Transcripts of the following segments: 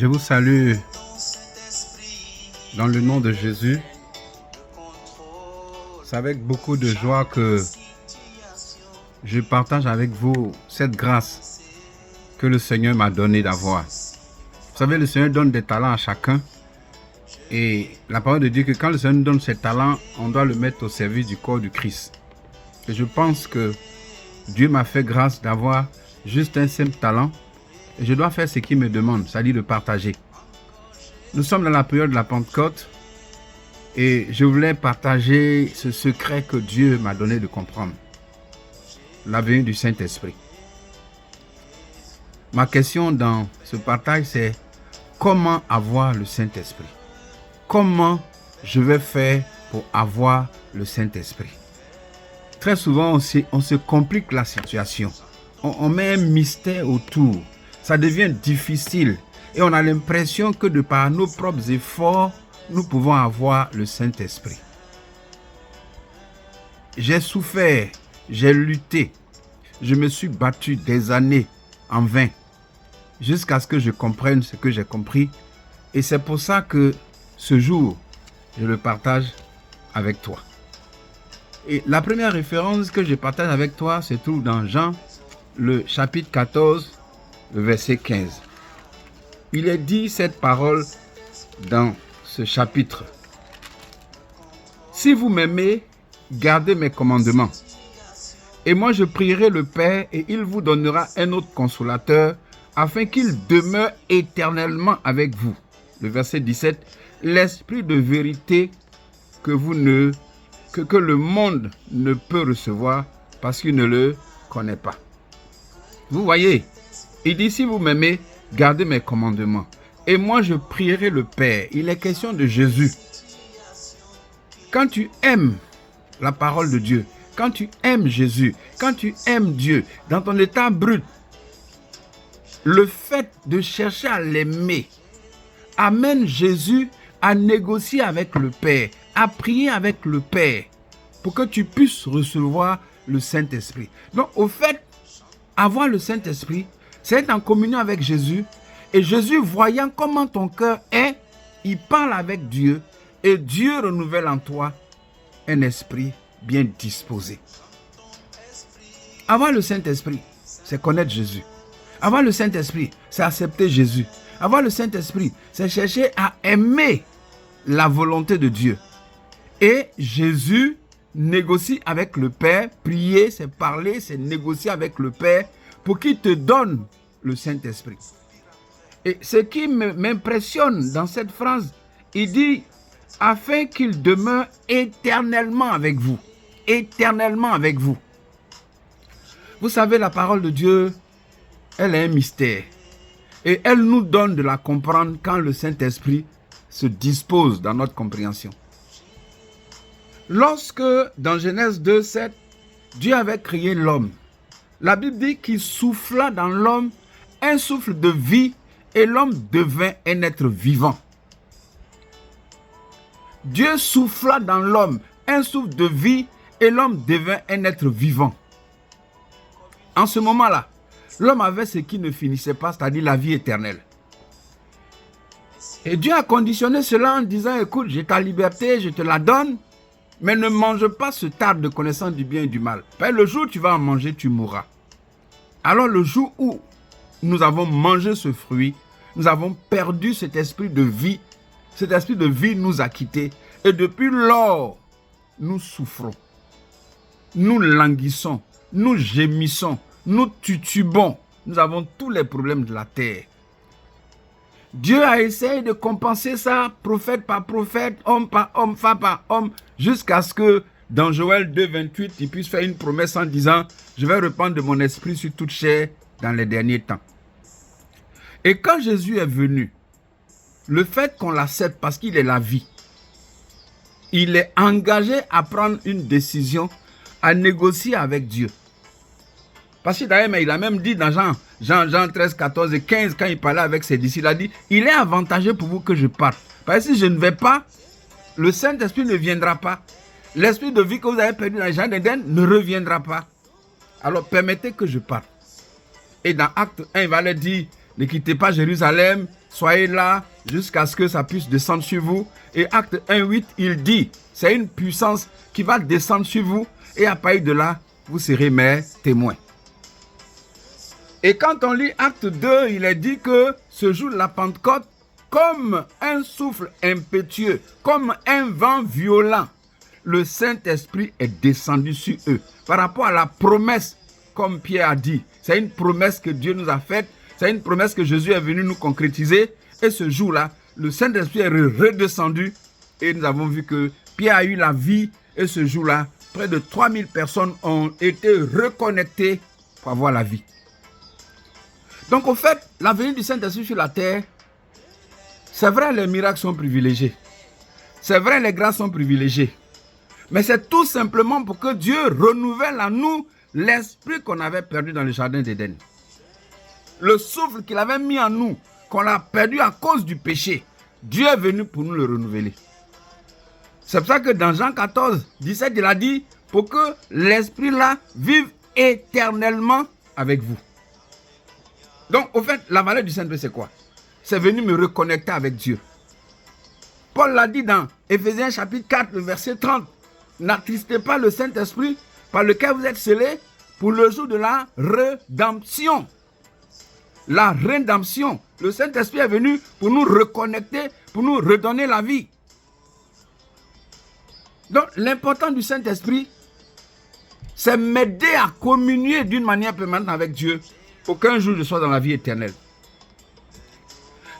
Je vous salue dans le nom de Jésus. C'est avec beaucoup de joie que je partage avec vous cette grâce que le Seigneur m'a donné d'avoir. Vous savez, le Seigneur donne des talents à chacun. Et la parole de Dieu que quand le Seigneur nous donne ses talents, on doit le mettre au service du corps du Christ. Et je pense que Dieu m'a fait grâce d'avoir juste un simple talent. Et je dois faire ce qu'il me demande, c'est-à-dire de partager. Nous sommes dans la période de la Pentecôte. Et je voulais partager ce secret que Dieu m'a donné de comprendre. La venue du Saint-Esprit. Ma question dans ce partage, c'est comment avoir le Saint-Esprit? Comment je vais faire pour avoir le Saint-Esprit? Très souvent, on se complique la situation. On met un mystère autour. Ça devient difficile. Et on a l'impression que de par nos propres efforts, nous pouvons avoir le Saint-Esprit. J'ai souffert, j'ai lutté. Je me suis battu des années en vain. Jusqu'à ce que je comprenne ce que j'ai compris. Et c'est pour ça que ce jour, je le partage avec toi. Et la première référence que je partage avec toi se trouve dans Jean, le chapitre 14, le verset 15. Il est dit cette parole dans ce chapitre. Si vous m'aimez, gardez mes commandements. Et moi je prierai le Père et il vous donnera un autre consolateur afin qu'il demeure éternellement avec vous. Le verset 17. L'esprit de vérité que le monde ne peut recevoir parce qu'il ne le connaît pas. Vous voyez, il dit si vous m'aimez, gardez mes commandements. Et moi je prierai le Père. Il est question de Jésus. Quand tu aimes la parole de Dieu, quand tu aimes Jésus, quand tu aimes Dieu, dans ton état brut, le fait de chercher à l'aimer amène Jésus à négocier avec le Père, à prier avec le Père, pour que tu puisses recevoir le Saint-Esprit. Donc, au fait, avoir le Saint-Esprit, c'est être en communion avec Jésus. Et Jésus, voyant comment ton cœur est, il parle avec Dieu. Et Dieu renouvelle en toi un esprit bien disposé. Avoir le Saint-Esprit, c'est connaître Jésus. Avoir le Saint-Esprit, c'est accepter Jésus. Avoir le Saint-Esprit, c'est chercher à aimer la volonté de Dieu. Et Jésus négocie avec le Père. Prier, c'est parler, c'est négocier avec le Père pour qu'il te donne le Saint-Esprit. Et ce qui m'impressionne dans cette phrase, il dit « afin qu'il demeure éternellement avec vous. » Éternellement avec vous. Vous savez, la parole de Dieu, elle est un mystère. Et elle nous donne de la comprendre quand le Saint-Esprit se dispose dans notre compréhension. Lorsque, dans Genèse 2, 7, Dieu avait créé l'homme, la Bible dit qu'il souffla dans l'homme un souffle de vie et l'homme devint un être vivant. Dieu souffla dans l'homme un souffle de vie et l'homme devint un être vivant. En ce moment-là, l'homme avait ce qui ne finissait pas, c'est-à-dire la vie éternelle. Et Dieu a conditionné cela en disant, écoute, j'ai ta liberté, je te la donne, mais ne mange pas ce arbre de connaissance du bien et du mal. Parce que le jour où tu vas en manger, tu mourras. Alors le jour où nous avons mangé ce fruit, nous avons perdu cet esprit de vie. Cet esprit de vie nous a quittés. Et depuis lors, nous souffrons. Nous languissons. Nous gémissons. Nous titubons. Nous avons tous les problèmes de la terre. Dieu a essayé de compenser ça, prophète par prophète, homme par homme, femme par homme, jusqu'à ce que dans Joël 2, 28, il puisse faire une promesse en disant « Je vais répandre de mon esprit sur toute chair dans les derniers temps. » Et quand Jésus est venu, le fait qu'on l'accepte parce qu'il est la vie, il est engagé à prendre une décision, à négocier avec Dieu. Parce que d'ailleurs, il a même dit dans Jean 13, 14 et 15, quand il parlait avec ses disciples, il a dit, il est avantageux pour vous que je parte. Parce que si je ne vais pas, le Saint-Esprit ne viendra pas. L'esprit de vie que vous avez perdu dans les jardins d'Éden ne reviendra pas. Alors permettez que je parte. Et dans Acte 1, il va leur dire, ne quittez pas Jérusalem, soyez là jusqu'à ce que ça puisse descendre sur vous. Et Acte 1:8, il dit, c'est une puissance qui va descendre sur vous et à partir de là, vous serez mes témoins. Et quand on lit Acte 2, il est dit que ce jour de la Pentecôte, comme un souffle impétueux, comme un vent violent, le Saint-Esprit est descendu sur eux. Par rapport à la promesse, comme Pierre a dit, c'est une promesse que Dieu nous a faite, c'est une promesse que Jésus est venu nous concrétiser. Et ce jour-là, le Saint-Esprit est redescendu et nous avons vu que Pierre a eu la vie. Et ce jour-là, près de 3000 personnes ont été reconnectées pour avoir la vie. Donc au fait, la venue du Saint-Esprit sur la terre, c'est vrai, les miracles sont privilégiés. C'est vrai, les grâces sont privilégiées. Mais c'est tout simplement pour que Dieu renouvelle en nous l'esprit qu'on avait perdu dans le jardin d'Éden. Le souffle qu'il avait mis en nous, qu'on a perdu à cause du péché, Dieu est venu pour nous le renouveler. C'est pour ça que dans Jean 14, 17, il a dit, pour que l'esprit là vive éternellement avec vous. Donc, au fait, la valeur du Saint-Esprit, c'est quoi? C'est venu me reconnecter avec Dieu. Paul l'a dit dans Éphésiens chapitre 4, le verset 30. N'attristez pas le Saint-Esprit par lequel vous êtes scellés pour le jour de la rédemption. La rédemption. Le Saint-Esprit est venu pour nous reconnecter, pour nous redonner la vie. Donc, l'important du Saint-Esprit, c'est m'aider à communier d'une manière permanente avec Dieu pour qu'un jour je sois dans la vie éternelle.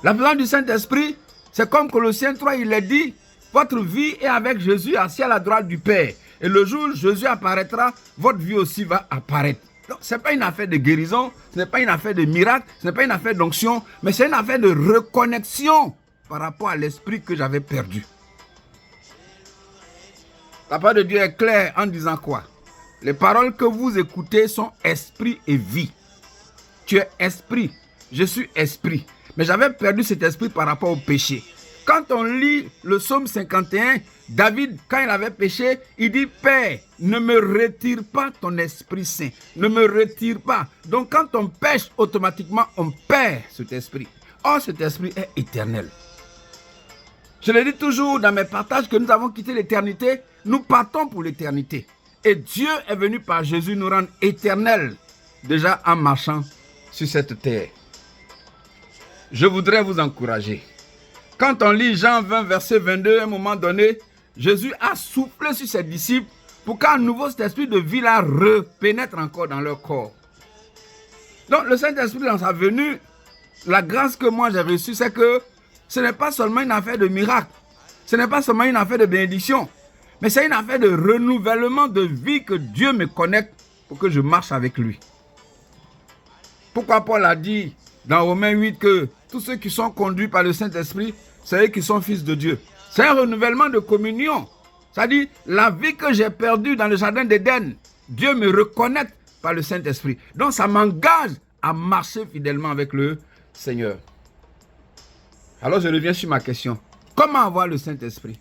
La présence du Saint-Esprit, c'est comme Colossiens 3, il est dit, votre vie est avec Jésus assis à la droite du Père. Et le jour où Jésus apparaîtra, votre vie aussi va apparaître. Donc, ce n'est pas une affaire de guérison, ce n'est pas une affaire de miracle, ce n'est pas une affaire d'onction, mais c'est une affaire de reconnexion par rapport à l'esprit que j'avais perdu. La parole de Dieu est claire en disant quoi? Les paroles que vous écoutez sont esprit et vie. Tu es esprit, je suis esprit. Mais j'avais perdu cet esprit par rapport au péché. Quand on lit le psaume 51, David, quand il avait péché, il dit, Père, ne me retire pas ton Esprit Saint. Ne me retire pas. Donc quand on pêche, automatiquement, on perd cet esprit. Or, cet esprit est éternel. Je le dis toujours dans mes partages que nous avons quitté l'éternité. Nous partons pour l'éternité. Et Dieu est venu par Jésus nous rendre éternels, déjà en marchant sur cette terre. Je voudrais vous encourager. Quand on lit Jean 20, verset 22, à un moment donné, Jésus a soufflé sur ses disciples pour qu'un nouveau cet esprit de vie là repénètre encore dans leur corps. Donc le Saint-Esprit dans sa venue, la grâce que moi j'ai reçue, c'est que ce n'est pas seulement une affaire de miracle, ce n'est pas seulement une affaire de bénédiction, mais c'est une affaire de renouvellement de vie que Dieu me connecte pour que je marche avec lui. Pourquoi Paul a dit dans Romains 8 que tous ceux qui sont conduits par le Saint-Esprit, c'est eux qui sont fils de Dieu. C'est un renouvellement de communion. C'est-à-dire, la vie que j'ai perdue dans le jardin d'Éden, Dieu me reconnecte par le Saint-Esprit. Donc, ça m'engage à marcher fidèlement avec le Seigneur. Alors, je reviens sur ma question. Comment avoir le Saint-Esprit?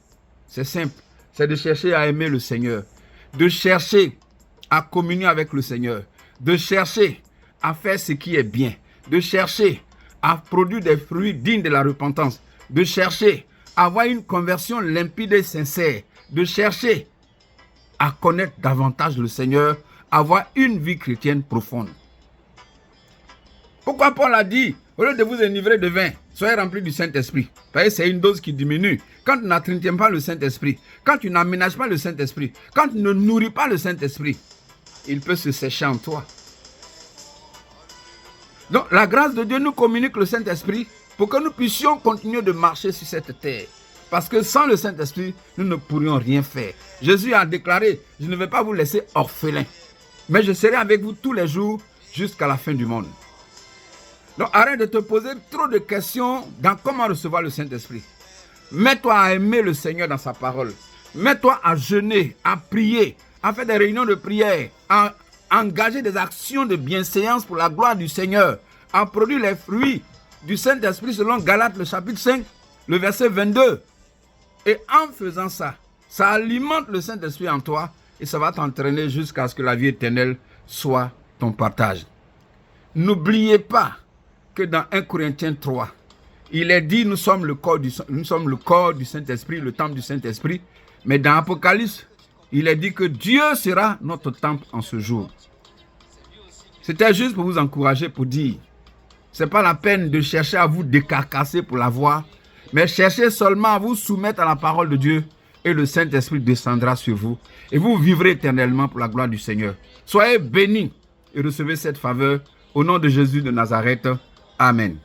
C'est simple. C'est de chercher à aimer le Seigneur. De chercher à communier avec le Seigneur. De chercher à faire ce qui est bien. De chercher à produire des fruits dignes de la repentance. De chercher à avoir une conversion limpide et sincère. De chercher à connaître davantage le Seigneur, avoir une vie chrétienne profonde. Pourquoi Paul a dit, au lieu de vous enivrer de vin, soyez remplis du Saint-Esprit. Parce que c'est une dose qui diminue. Quand tu n'entretiens pas le Saint-Esprit, quand tu n'aménages pas le Saint-Esprit, quand tu ne nourris pas le Saint-Esprit, il peut se sécher en toi. Donc la grâce de Dieu nous communique le Saint-Esprit pour que nous puissions continuer de marcher sur cette terre. Parce que sans le Saint-Esprit, nous ne pourrions rien faire. Jésus a déclaré, je ne vais pas vous laisser orphelins, mais je serai avec vous tous les jours jusqu'à la fin du monde. Donc arrête de te poser trop de questions dans comment recevoir le Saint-Esprit. Mets-toi à aimer le Seigneur dans sa parole. Mets-toi à jeûner, à prier, à faire des réunions de prière, à engager des actions de bienséance pour la gloire du Seigneur, à produire les fruits du Saint-Esprit selon Galates le chapitre 5, le verset 22. Et en faisant ça, ça alimente le Saint-Esprit en toi et ça va t'entraîner jusqu'à ce que la vie éternelle soit ton partage. N'oubliez pas que dans 1 Corinthiens 3, il est dit, nous sommes le corps du Saint-Esprit, le temple du Saint-Esprit. Mais dans Apocalypse, il est dit que Dieu sera notre temple en ce jour. C'était juste pour vous encourager, pour dire, ce n'est pas la peine de chercher à vous décarcasser pour l'avoir, mais cherchez seulement à vous soumettre à la parole de Dieu et le Saint-Esprit descendra sur vous et vous vivrez éternellement pour la gloire du Seigneur. Soyez bénis et recevez cette faveur au nom de Jésus de Nazareth. Amen.